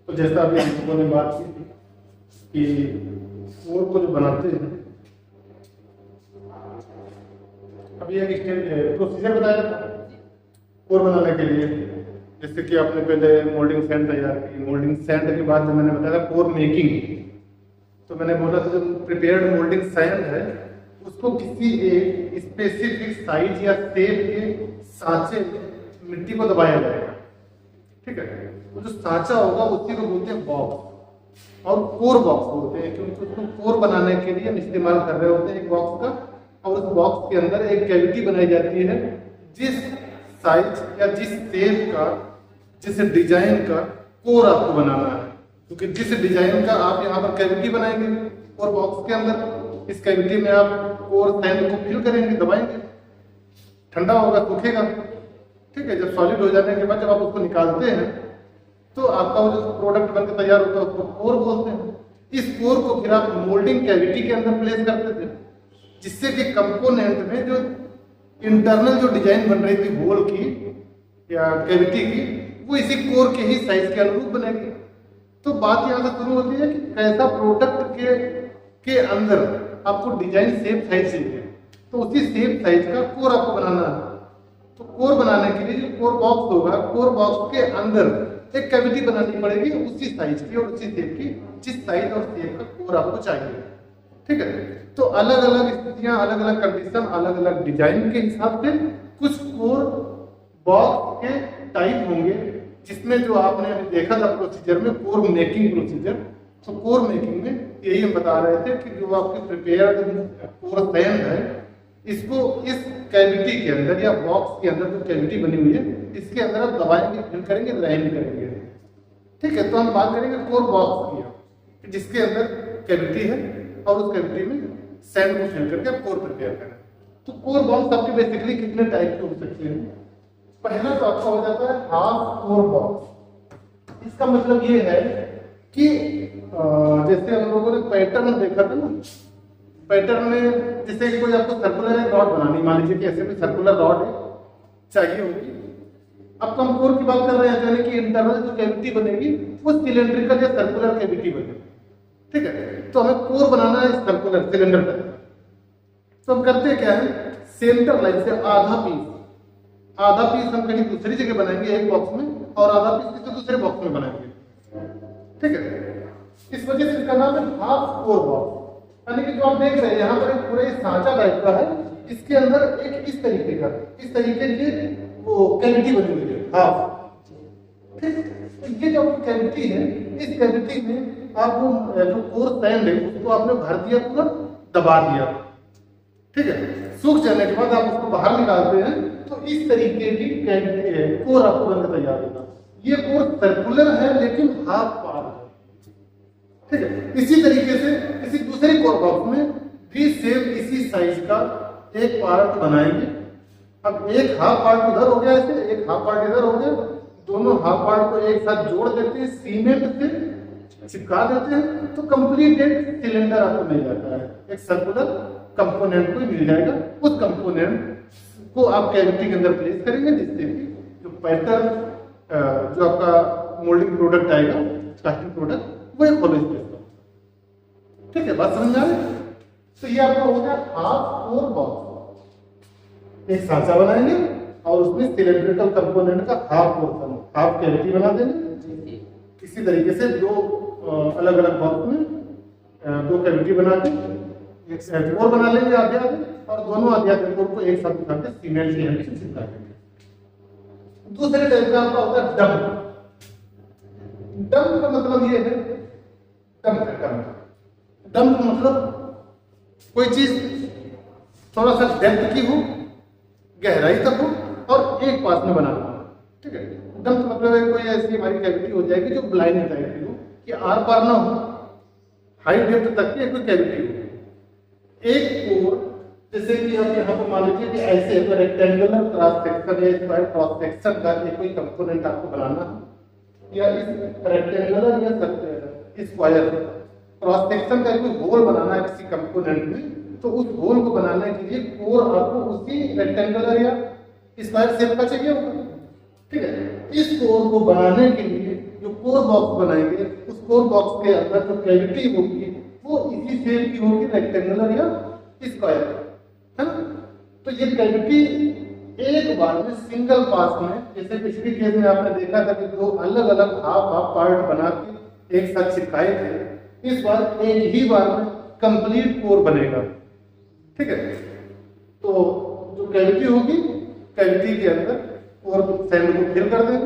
तो जैसा अभी हम लोगों ने बात की थी कि कोर को जो बनाते हैं, अभी एक प्रोसीजर बताया था कोर बनाने के लिए। जैसे कि आपने पहले मोल्डिंग सैंड तैयार की, मोल्डिंग सैंड के बाद जब मैंने बताया कोर मेकिंग, तो मैंने बोला था जो प्रिपेयर्ड मोल्डिंग सैंड है उसको किसी एक स्पेसिफिक साइज या शेप के सांचे में मिट्टी को दबाया जाएगा। ठीक है, वो जो सांचा होगा उसी को बोलते हैं बॉक्स, और कोर बॉक्स बोलते हैं क्योंकि उसको कोर बनाने के लिए हम इस्तेमाल कर रहे होते हैं एक बॉक्स का, और उस बॉक्स के अंदर एक कैविटी बनाई जाती है जिस साइज या जिस शेप का, जिस डिजाइन का कोर आपको बनाना है। क्योंकि जिस डिजाइन का आप यहाँ पर कैविटी बनाएंगे कोर बॉक्स के अंदर, इस कैविटी में आप कोर सैंड को फिल करेंगे, दबाएंगे, ठंडा होगा, सूखेगा। ठीक है, जब सॉलिड हो जाने के बाद जब आप उसको निकालते हैं तो आपका वो जो प्रोडक्ट बनकर तैयार होता है उसको कोर बोलते हैं। इस कोर को फिर आप मोल्डिंग कैविटी के अंदर प्लेस करते थे, जिससे कि कंपोनेंट में जो इंटरनल जो डिजाइन बन रही थी होल की या कैविटी की, वो इसी कोर के ही साइज के अनुरूप बनेगी। तो बात यहाँ से शुरू होती है कि कैसा प्रोडक्ट के अंदर आपको डिजाइन सेम साइज चाहिए, तो उसी सेम साइज का कोर आपको बनाना है। तो कोर बनाने के लिए जो कोर बॉक्स होगा, कोर बॉक्स के अंदर एक कैविटी बनानी पड़ेगी उसी साइज की और उसी शेप की, जिस साइज और शेप का कोर आपको चाहिए। ठीक है, तो अलग अलग स्थितियां, अलग अलग कंडीशन, अलग अलग डिजाइन के हिसाब से कुछ कोर बॉक्स के टाइप होंगे, जिसमें जो आपने अभी देखा था प्रोसीजर में कोर मेकिंग प्रोसीजर। तो कोर मेकिंग में यही हम बता रहे थे कि जो आपकी प्रिपेयर्ड कोर सैंड है, इसको इस कैविटी के अंदर या बॉक्स के अंदर जो कैविटी बनी हुई है इसके अंदर आप दबाएंगे, फिल करेंगे, लाइन करेंगे। ठीक है, तो हम बात करेंगे कोर बॉक्स की, जिसके अंदर कैविटी है और उस कैविटी में सैंड को फिल करके आप कोर प्रिपेयर करें। तो कोर बॉक्स आपके बेसिकली कितने टाइप के हो सकते हैं? पहला तो आपका हो जाता है हाफ कोर बॉक्स। इसका मतलब ये है कि जैसे हम लोगों ने पैटर्न देखा था ना, पैटर्न में जैसे कोई आपको सर्कुलर रॉड बनानी, मान लीजिए कि ऐसे भी सर्कुलर रॉड चाहिए होगी। अब तो हम कोर की बात कर रहे हैं, यानी कि इंटरनल जो कैविटी बनेगी वो सिलेंड्रिकल या सर्कुलर कैविटी बनेगी। ठीक है, तो हमें कोर बनाना है सर्कुलर सिलेंडर टाइप का। तो हम करते क्या है, सेंटर लाइन से आधा पीस हम कहीं दूसरी जगह बनाएंगे एक बॉक्स में, और आधा पीस किसी दूसरे बॉक्स में बनाएंगे। ठीक है, इस वजह से इसका नाम है हाफ कोर बॉक्स। यानी कि जो आप देख रहे हैं यहाँ पर एक पूरे सांचा टाइप का है, इसके अंदर एक इस तरीके की वो कैविटी बनी हुई है हाफ। ठीक, तो ये जो कैविटी है, इस कैविटी में आप वो जो कोर सैंड है उसको आपने भर दिया, पूरा दबा दिया। ठीक है, सूख जाने के बाद आप उसको बाहर निकालते हैं तो इस तरीके की कोर आपको बनकर तैयार होगा। ये कोर सर्कुलर है लेकिन हाफ पार है। ठीक है, इसी तरीके से किसी दूसरे कोर बॉक्स में भी सेम इसी साइज का एक पार्ट बनाएंगे। अब एक हाफ पार्ट उधर हो गया, ऐसे एक हाफ पार्ट इधर हो गया, दोनों हाफ पार्ट को एक साथ जोड़ देते हैं, सीमेंट से चिपका देते हैं, तो कंप्लीट एक सिलेंडर आपको मिल जाता है। एक सर्कुलर कंपोनेंट को मिल जाएगा। उस कंपोनेंट को आप कैविटी के अंदर प्लेस करेंगे, जिससे कि जो पैटर्न जो आपका मोल्डिंग प्रोडक्ट आएगा, कास्टिंग प्रोडक्ट, वो एक होलो स्पेस का। ठीक है, बात समझ में आ रही है? तो ये आपका हो गया हाफ कोर बॉक्स। एक सांचा बनाएंगे और उसमें सिलेंड्रिकल कंपोनेंट का हाफ पोर्शन, हाफ कैविटी बना देंगे। इसी तरीके से दो अलग अलग बॉक्स में दो कैविटी बना के एक साइड कोर बना लेंगे आधे आधे, और दोनों आधे आधे कोर को एक साथ उठा के सीमेंट की हेल्प से चिपका देंगे। दूसरे टाइप का आपका होता है डंप। डंप का मतलब ये है, डंप मतलब कोई चीज थोड़ा सा डेप्थ की हो, गहराई तक हो और एक पास में बनाना हो। ठीक है, डंप मतलब है कोई ऐसी हमारी कैविटी हो जाएगी जो ब्लाइंड टाइप की हो, कि आर पार ना हो, हाई डेप्थ तक की कोई कैविटी हो। एक कोर जैसे कि हम यहाँ पर मान लीजिए कि ऐसे रेक्टेंगुलर क्रॉस सेक्शन या स्क्वायर क्रॉस सेक्शन का कोई कंपोनेंट आपको बनाना है, या इस रेक्टेंगुलर या स्क्वायर क्रॉस सेक्शन का कोई होल बनाना है किसी कंपोनेंट में, तो उस होल को बनाने के लिए कोर आपको उसी रेक्टेंगुलर या स्क्वायर शेप का चाहिए होगा। ठीक है, इस कोर को बनाने के लिए जो कोर बॉक्स बनाएंगे, उस कोर बॉक्स के अंदर जो कैविटी होगी वो इसी शेप की होगी, रेक्टेंगुलर या स्क्वायर, है ना। तो ये कैविटी एक बार में सिंगल पास में, जैसे पिछली केस में आपने देखा था कि दो अलग अलग हाफ हाफ पार्ट बना के एक साथ चिपकाए थे, इस बार एक ही बार में कंप्लीट कोर बनेगा, ठीक है। तो जो कैविटी होगी, कैविटी के अंदर और सैंड को फिल कर देंगे,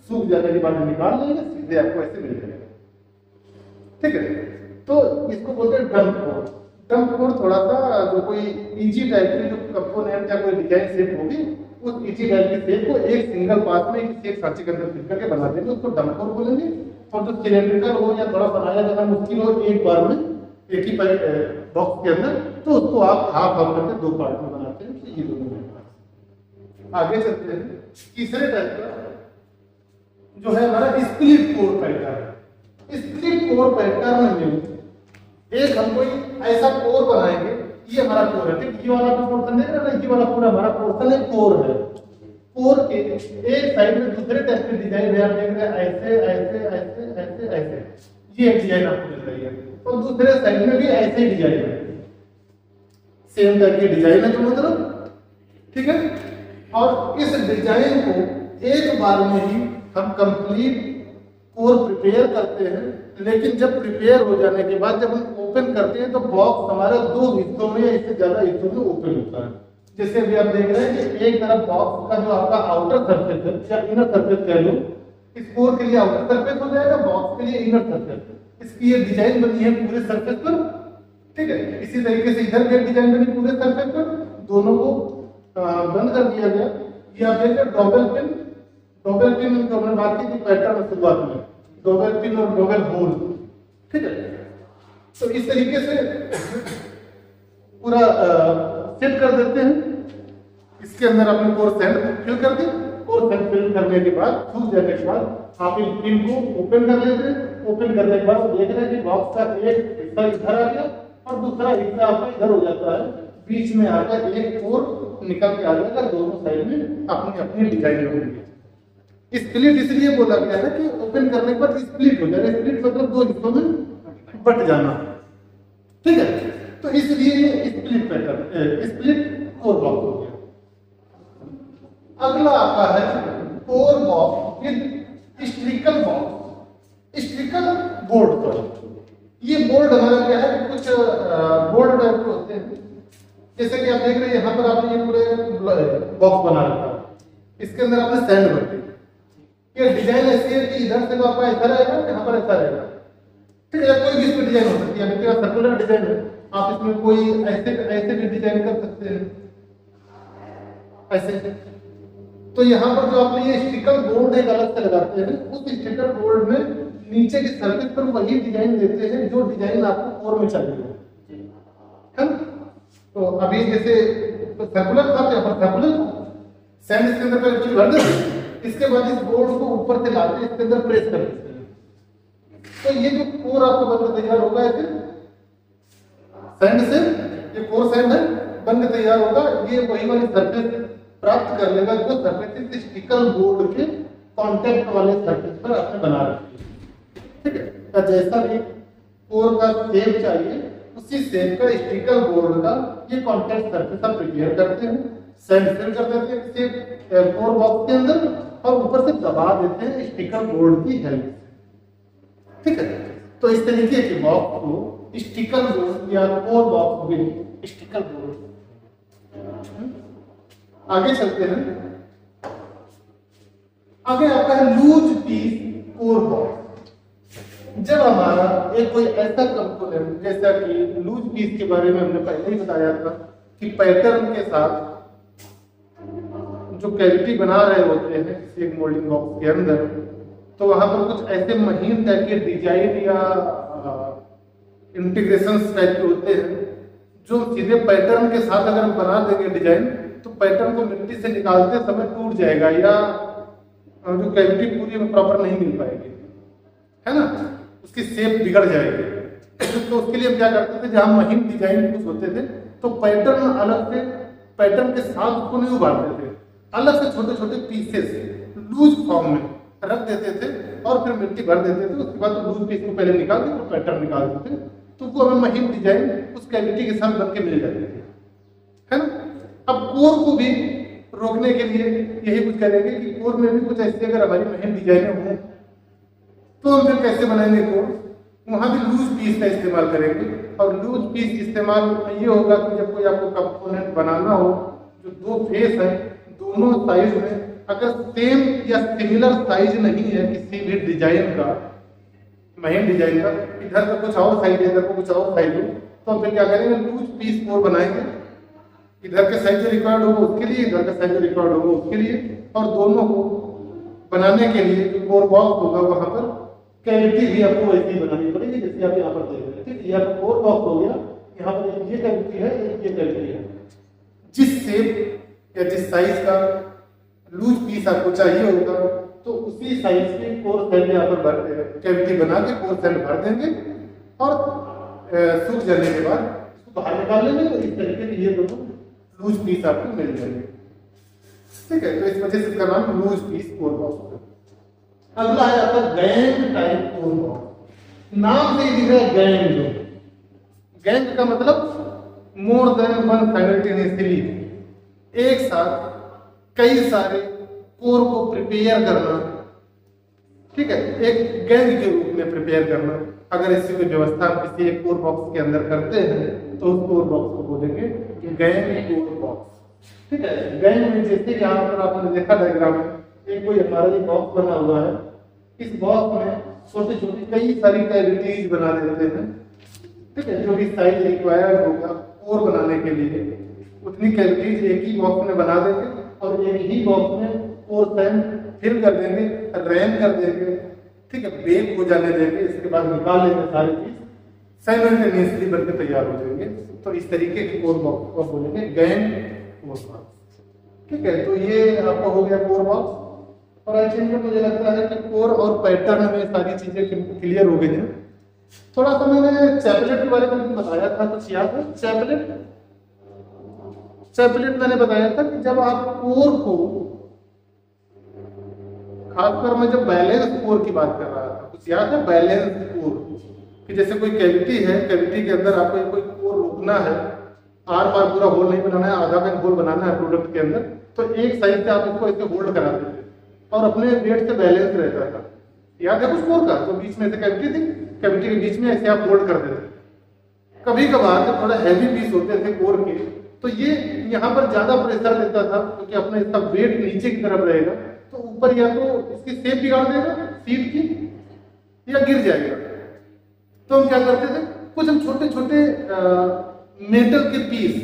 सूख जाने के बाद निकाल लेंगे, सीधे आपको ऐसे मिल जाएगा, ठीक है। तो इसको बोलते हैं डंप कोर। डंप कोर थोड़ा सा जो कोई इजी टाइप की जो कंपोनेंट या कोई डिजाइन शेप होगी, उस इजी टाइप की शेप को एक सिंगल पास में किसी एक सांचे के अंदर फिट करके बना देंगे, उसको डंप कोर बोलेंगे। और जो सिलेंड्रिकल हो या थोड़ा बनाया जाना मुश्किल हो एक बार में एक ही बॉक्स के अंदर, तो उसको आप हाफ हाफ करके दो पार्ट में बनाते हैं। तो ये दोनों आगे चलते हैं। तीसरे टाइप का जो है हमारा split core pattern. Split core pattern में एक हम कोई ऐसा कोर बनाएंगे, ये हमारा कोर है, ठीक। ये वाला पोर्शन देख रहे हैं, ये वाला पूरा हमारा पोर्शन है, कोर है। कोर के एक साइड में दूसरे टाइप के डिजाइन है, आप देख रहे हैं ऐसे ऐसे ऐसे ऐसे ऐसे, ये एक डिजाइन आपको मिल रही है। और दूसरे साइड में भी ऐसे ही डिजाइन है, सेम टाइप की डिजाइन है दोनों तरफ, ठीक है। और इस डिजाइन को एक बार में ही हम कंप्लीट कोर प्रिपेयर करते हैं। लेकिन जब प्रिपेयर हो जाने के बाद जब हम ओपन करते हैं तो बॉक्स हमारा दो हिस्सों में या इससे ज्यादा हिस्सों में ओपन होता है। जैसे अभी आप देख रहे हैं कि एक तरफ बॉक्स का जो आपका आउटर सरफेस है या इनर सरफेस कह लो, इस कोर के लिए आउटर सरफेस हो जाएगा, बॉक्स के लिए इनर सरफेस। इसकी ये डिजाइन बनी है पूरे सरफेस पर, ठीक है। इसी तरीके से इधर भी डिजाइन बनी पूरे सरफेस पर, दोनों को बंद कर दिया गया। ये आप देख रहे हैं डबल पिन। डबल पिन की हमने बात की थी पैटर्न शुरुआत में, डबल पिन और डबल होल, ठीक है। तो इस तरीके से पूरा सेट कर देते हैं। इसके अंदर आपने कोर सैंड फिल कर दी, कोर सैंड फिल करने के बाद सूख जाने के बाद आप इन पिन को ओपन कर लेते हैं। ओपन करने के बाद देख रहे हैं कि बॉक्स का एक हिस्सा इधर आ गया और दूसरा हिस्सा आपका इधर हो जाता है, बीच में आकर एक कोर निकल के आ जाएगा, दोनों साइड में अपनी अपनी डिजाइन होगी। स्प्लिट इसलिए बोला गया है कि ओपन करने के बाद स्प्लिट हो जाएगा। स्प्लिट मतलब दो हिस्सों में बट जाना, ठीक है। तो इसलिए ये split pattern, split core box हो गया। अगला आता है core box with strickle box, strickle board पर। ये बोर्ड हमारा क्या है, कुछ बोर्ड टाइप के होते हैं। जैसे कि आप देख रहे हैं यहाँ पर आपने ये पूरे बॉक्स बना रखा है, इसके अंदर आपने सैंड भर दी। ये डिजाइन ऐसी है कि इधर से तो आपका ऐसा रहेगा, यहाँ पर ऐसा रहेगा, ठीक है। कोई भी इसमें डिजाइन हो सकती है, अभी सर्कुलर डिजाइन है, आप इसमें कोई ऐसे ऐसे भी डिजाइन कर सकते हैं, ऐसे। तो यहाँ पर जो आपने ये स्टिकर बोर्ड एक अलग से लगाते हैं, उस स्टिकर बोर्ड में नीचे की सरफेस पर वही डिजाइन देते हैं जो डिजाइन आपको कोर में चाहिए, है ना। तो अभी जैसे सर्कुलर था, यहाँ पर सर्कुलर सैंड इसके अंदर पहले भर देते हैं, इसके बाद इस बोर्ड को ऊपर से लाते इसके अंदर प्रेस कर देते हैं। तो ये जो कोर आपका बनकर तैयार होगा ऐसे सैंड से, ये कोर सैंड है, बनकर तैयार होगा। ये वही वाली सरफेस प्राप्त कर लेगा जो सरफेस इस स्टिकर बोर्ड के कांटेक्ट वाले सरफेस पर आपने बना रखी है, ठीक है। तो जैसा भी कोर का शेप चाहिए उसी शेप का स्टिकर बोर्ड का ये कांटेक्ट सरफेस आप प्रिपेयर करते हैं, सैंड फिल कर देते हैं इसे कोर बॉक्स के अंदर और ऊपर से दबा देते हैं स्टिकर बोर्ड की हेल्प से, ठीक है। तो इस तरीके के बॉक्स को स्टिकर बोर्ड या core box with sticker board. आगे चलते हैं। आगे आपका है लूज पीस कोर बॉक्स। जब हमारा एक कोई ऐसा कंपोनेंट, जैसा कि लूज पीस के बारे में हमने पहले ही बताया था कि पैटर्न के साथ जो कैविटी बना रहे होते हैं एक मोल्डिंग बॉक्स के अंदर, तो वहां पर कुछ ऐसे महीन टाइप के डिजाइन या इंटीग्रेशन टाइप के होते हैं जो सीधे पैटर्न के साथ अगर हम बना देंगे डिजाइन, तो पैटर्न को मिट्टी से निकालते समय टूट जाएगा या जो कैविटी पूरी में प्रॉपर नहीं मिल पाएगी, है ना, उसकी शेप बिगड़ जाएगी। तो उसके लिए हम क्या करते थे, जहां महीन डिजाइन कुछ होते थे तो पैटर्न अलग से, पैटर्न के साथ उसको नहीं उभारते थे, अलग से छोटे छोटे पीसेस लूज फॉर्म में रख देते थे और फिर मिट्टी भर देते थे। उसके बाद लूज पीस को पहले निकाल के पैटर्न निकाल देते थे, तो वो हमें महीन डिजाइन उस कैविटी के साथ बन के मिल जाती थी, है ना। अब कोर को भी रोकने के लिए यही कुछ करेंगे कि कोर में भी कुछ ऐसे अगर हमारी महीन डिजाइनें हों तो हम फिर कैसे बनाएंगे कोर, वहां भी लूज पीस का इस्तेमाल करेंगे। और लूज पीस इस्तेमाल ये होगा कि जब कोई आपको कंपोनेंट बनाना हो, जो दो फेस है दोनों साइज में अगर सेम या सिमिलर साइज नहीं है किसी भी डिजाइन का, महीन डिजाइन का, इधर का कुछ और साइज है इधर का कुछ और साइज हो, तो हम फिर क्या करेंगे, लूज पीस कोर बनाएंगे। इधर का साइज रिक्वायर्ड होगा उसके लिए, इधर का साइज रिक्वायर्ड होगा उसके लिए, और दोनों को बनाने के लिए जो कोर बॉक्स होगा वहां पर कैविटी भी आपको वैसे ही बनानी पड़ेगी जैसे आप यहाँ पर देख रहे हैं। ठीक, ये आपका कोर बॉक्स हो गया, यहाँ पर ये कैविटी है, ये कैविटी है। जिस शेप या जिस साइज का लूज पीस आपको चाहिए होगा तो उसी साइज की कोर सेल यहाँ पर कैविटी बना के कोर सेल भर देंगे और सूख जाने के बाद इसको बाहर निकाल लेंगे। तो इस तरीके से ये दोनों लूज पीस आपको मिल जाएंगे। ठीक है, तो इस वजह से इसका नाम लूज पीस कोर बॉक्स है। अगला है आपका गैंग टाइप कोर बॉक्स। नाम से ही दिख रहा है गैंग। जो गैंग का मतलब मोर देन वन साइमल्टेनियसली, एक साथ कई सारे कोर को प्रिपेयर करना। ठीक है, एक गैंग के रूप में प्रिपेयर करना। अगर इसकी कोई व्यवस्था किसी एक कोर बॉक्स के अंदर करते हैं तो उस कोर बॉक्स को बोलेंगे गैंग कोर बॉक्स। ठीक है, गैंग में जैसे यहाँ पर आपने देखा डायग्राम में, एक कोई हमारा ये बॉक्स बना हुआ है, इस बॉक्स में छोटी छोटी कई सारी कैविटीज बना देते हैं। ठीक है, जो भी साइज रिक्वायर्ड होगा कोर बनाने के लिए उतनी कैविटीज एक ही बॉक्स में बना देंगे और एक ही बॉक्स में कोर सेल फिल कर देंगे, रैम कर देंगे। ठीक है, बेक हो जाने देंगे, इसके बाद निकाल लेंगे, सारी चीज साइमल्टेनियसली बनकर तैयार हो जाएंगे। तो इस तरीके के कोर बॉक्स को बोलेंगे गैंग कोर बॉक्स। ठीक है, तो ये आपका हो गया कोर बॉक्स। और आई थिंक मुझे लगता है कि कोर और पैटर्न में सारी चीजें क्लियर हो गई हैं। थोड़ा सा मैंने चैपलेट के बारे में बताया था, कुछ याद है? चैपलेट मैंने बताया था कि जब आप कोर को, खासकर मैं जब बैलेंस कोर की बात कर रहा था, कुछ याद है? बैलेंस कोर कि जैसे कोई कैविटी है, कैविटी के अंदर आपको कोई कोर रोकना है, आर पार पूरा होल नहीं बनाना है, आधा का होल बनाना है प्रोडक्ट के अंदर, तो एक साइड से आप इसको ऐसे होल्ड करा देते और अपने वेट से बैलेंस रहता था। याद है कुछ कोर का? तो बीच में से कैविटी थी, कैविटी के बीच में ऐसे आप होल्ड कर देते। कभी कभार जब थोड़ा हैवी पीस होते थे कोर के, तो ये यहाँ पर ज्यादा प्रेशर देता था क्योंकि अपना इसका वेट नीचे की तरफ रहेगा, तो ऊपर या तो इसकी शेप बिगाड़ देगा सीट की या गिर जाएगा। तो हम क्या करते थे, कुछ हम छोटे छोटे मेटल के पीस,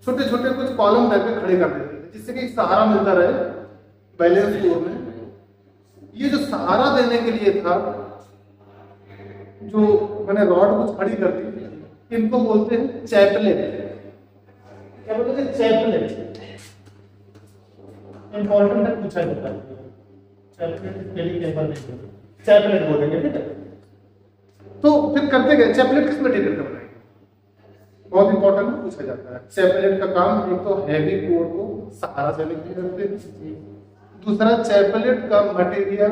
छोटे छोटे कुछ कॉलम टाइप के खड़े कर देते थे जिससे कि एक सहारा मिलता रहे बैलेंस कोर में। ये जो सहारा देने के लिए था, जो मैंने रॉड कुछ खड़ी कर दी, इनको बोलते हैं चैपलेट। क्या बोलते हैं? चैपलेट। इंपॉर्टेंट है, पूछा जाता है। चैपलेट बोलेंगे। ठीक है, तो फिर करते गए चैपलेट किस मटेरियल का बनाएंगे, बहुत इंपॉर्टेंट है, पूछा जाता है। चैपलेट का काम एक तो हैवी कोर को सहारा देने के लिए करते हैं, दूसरा चैपलेट का मटेरियल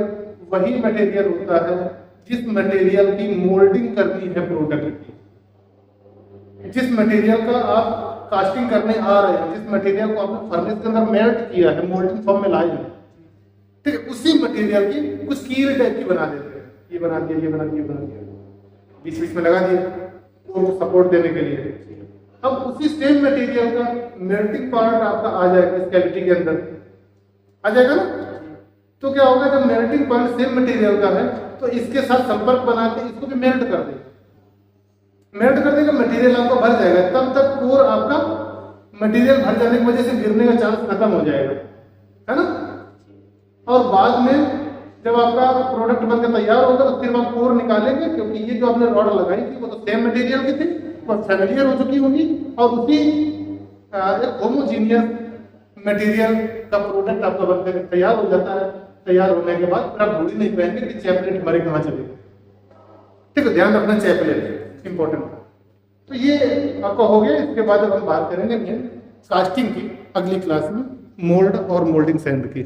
वही मटेरियल होता है जिस मटेरियल की मोल्डिंग करनी है प्रोडक्ट की। जिस मटेरियल का आप कास्टिंग करने आ रहे हैं, जिस मटेरियल को आपने फर्नेस के अंदर मेल्ट किया है, मोल्डिंग फॉर्म में लाए हैं, ठीक है, उसी मटेरियल की कुछ कील टाइप की बना देते हैं। ये बना दिया, ये बना दिया, बना दिया, बीच बीच में लगा दिया कोर को सपोर्ट देने के लिए। अब उसी सेम मटेरियल का मेल्टिंग पार्ट आपका आ जाएगा इस कैविटी के अंदर, आ जाएगा ना। तो क्या होगा, जब मेल्टिंग पॉइंट सेम मटेरियल का है तो इसके साथ संपर्क बना के इसको भी मेल्ट कर देगा। मेल्ट कर देगा, मटेरियल आपका भर जाएगा। तब तक कोर आपका मटेरियल भर जाने की वजह से गिरने का चांस खत्म हो जाएगा, है ना। और बाद में जब आपका प्रोडक्ट बनकर तैयार होगा तो फिर आप कोर निकालेंगे, क्योंकि ये जो आपने रॉड लगाई थी वो तो सेम मटेरियल की थी, वो फैमिलियर हो चुकी होगी और उसी एक होमोजीनियस मटेरियल का प्रोडक्ट आपका बनकर तैयार हो जाता है। तैयार होने के बाद फिर आप ढूंढ नहीं पाएंगे कि चैपलेट हमारे कहाँ चले। ठीक है, ध्यान रखना, चैपलेट इंपॉर्टेंट। तो ये आपका हो गया। इसके बाद अब हम बात करेंगे मेन कास्टिंग की अगली क्लास में, मोल्ड और मोल्डिंग सैंड की।